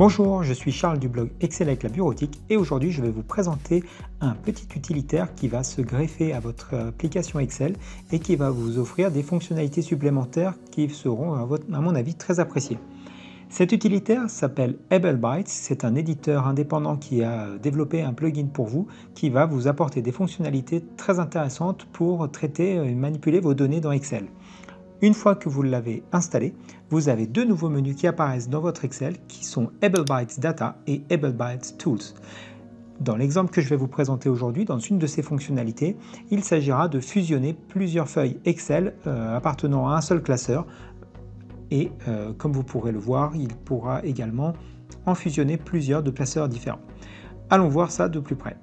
Bonjour, je suis Charles du blog Excel avec la bureautique et aujourd'hui je vais vous présenter un petit utilitaire qui va se greffer à votre application Excel et qui va vous offrir des fonctionnalités supplémentaires qui seront à mon avis très appréciées. Cet utilitaire s'appelle AbleBytes, c'est un éditeur indépendant qui a développé un plugin pour vous qui va vous apporter des fonctionnalités très intéressantes pour traiter et manipuler vos données dans Excel. Une fois que vous l'avez installé, vous avez deux nouveaux menus qui apparaissent dans votre Excel qui sont AbleBytes Data et AbleBytes Tools. Dans l'exemple que je vais vous présenter aujourd'hui, dans une de ces fonctionnalités, il s'agira de fusionner plusieurs feuilles Excel appartenant à un seul classeur et comme vous pourrez le voir, il pourra également en fusionner plusieurs de classeurs différents. Allons voir ça de plus près.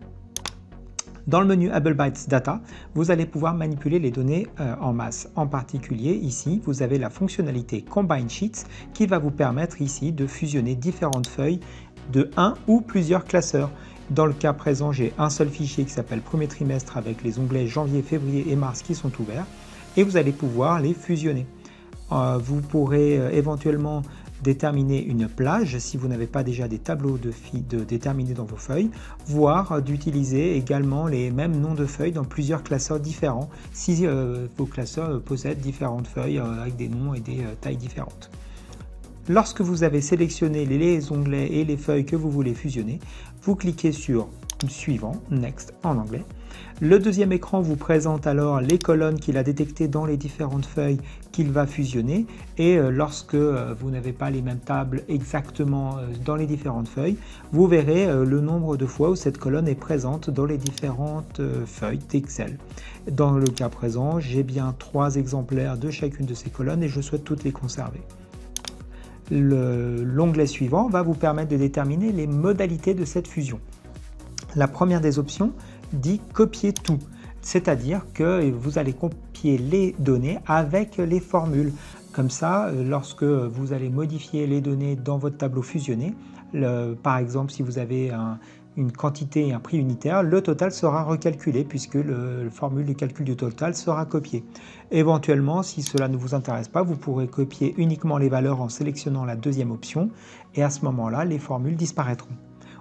Dans le menu AbleBytes Data, vous allez pouvoir manipuler les données en masse. En particulier, ici, vous avez la fonctionnalité Combine Sheets qui va vous permettre ici de fusionner différentes feuilles de un ou plusieurs classeurs. Dans le cas présent, j'ai un seul fichier qui s'appelle Premier trimestre avec les onglets janvier, février et mars qui sont ouverts et vous allez pouvoir les fusionner. Vous pourrez éventuellement déterminer une plage si vous n'avez pas déjà des tableaux de déterminés dans vos feuilles, voire d'utiliser également les mêmes noms de feuilles dans plusieurs classeurs différents si vos classeurs possèdent différentes feuilles avec des noms et des tailles différentes. Lorsque vous avez sélectionné les onglets et les feuilles que vous voulez fusionner, vous cliquez sur Suivant, Next en anglais. Le deuxième écran vous présente alors les colonnes qu'il a détectées dans les différentes feuilles qu'il va fusionner et lorsque vous n'avez pas les mêmes tables exactement dans les différentes feuilles, vous verrez le nombre de fois où cette colonne est présente dans les différentes feuilles d'Excel. Dans le cas présent, j'ai bien 3 exemplaires de chacune de ces colonnes et je souhaite toutes les conserver. L'onglet suivant va vous permettre de déterminer les modalités de cette fusion. La première des options dit copier tout, c'est-à-dire que vous allez copier les données avec les formules. Comme ça, lorsque vous allez modifier les données dans votre tableau fusionné, par exemple si vous avez une quantité et un prix unitaire, le total sera recalculé puisque la formule de calcul du total sera copiée. Éventuellement, si cela ne vous intéresse pas, vous pourrez copier uniquement les valeurs en sélectionnant la deuxième option et à ce moment-là, les formules disparaîtront.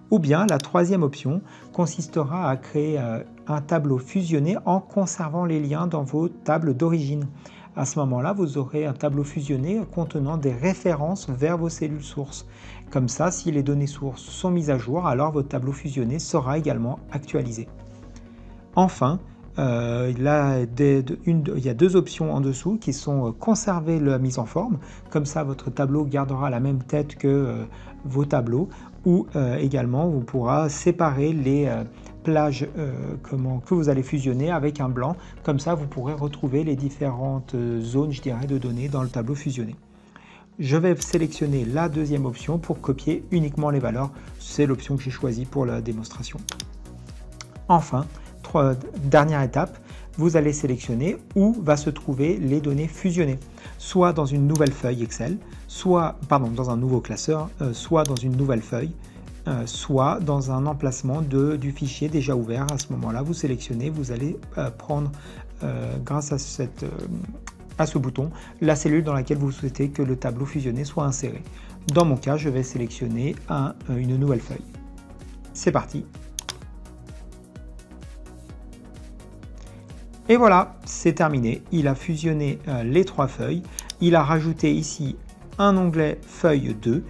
Ou bien la troisième option consistera à créer un tableau fusionné en conservant les liens dans vos tables d'origine. À ce moment-là, vous aurez un tableau fusionné contenant des références vers vos cellules sources. Comme ça, si les données sources sont mises à jour, alors votre tableau fusionné sera également actualisé. Enfin, il y a deux options en dessous qui sont conserver la mise en forme, comme ça votre tableau gardera la même tête que vos tableaux, ou également vous pourrez séparer les plages que vous allez fusionner avec un blanc, comme ça vous pourrez retrouver les différentes zones de données dans le tableau fusionné. Je vais sélectionner la deuxième option pour copier uniquement les valeurs, c'est l'option que j'ai choisie pour la démonstration. Enfin, dernière étape, vous allez sélectionner où va se trouver les données fusionnées, soit dans une nouvelle feuille Excel, dans un nouveau classeur, soit dans une nouvelle feuille, soit dans un emplacement du fichier déjà ouvert. À ce moment-là, vous sélectionnez, vous allez prendre, grâce à ce bouton, la cellule dans laquelle vous souhaitez que le tableau fusionné soit inséré. Dans mon cas, je vais sélectionner une nouvelle feuille. C'est parti. Et voilà, c'est terminé. Il a fusionné les 3 feuilles. Il a rajouté ici un onglet feuille 2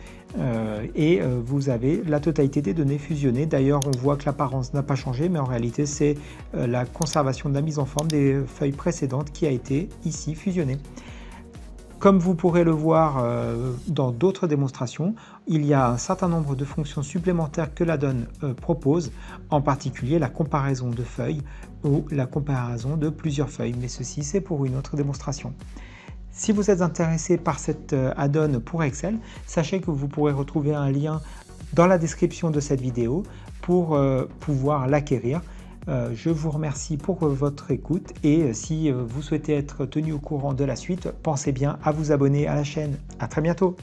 et vous avez la totalité des données fusionnées. D'ailleurs, on voit que l'apparence n'a pas changé, mais en réalité, c'est la conservation de la mise en forme des feuilles précédentes qui a été ici fusionnée. Comme vous pourrez le voir dans d'autres démonstrations, il y a un certain nombre de fonctions supplémentaires que la donne propose, en particulier la comparaison de feuilles ou la comparaison de plusieurs feuilles, mais ceci c'est pour une autre démonstration. Si vous êtes intéressé par cette add-on pour Excel, sachez que vous pourrez retrouver un lien dans la description de cette vidéo pour pouvoir l'acquérir. Je vous remercie pour votre écoute et si vous souhaitez être tenu au courant de la suite, pensez bien à vous abonner à la chaîne. À très bientôt!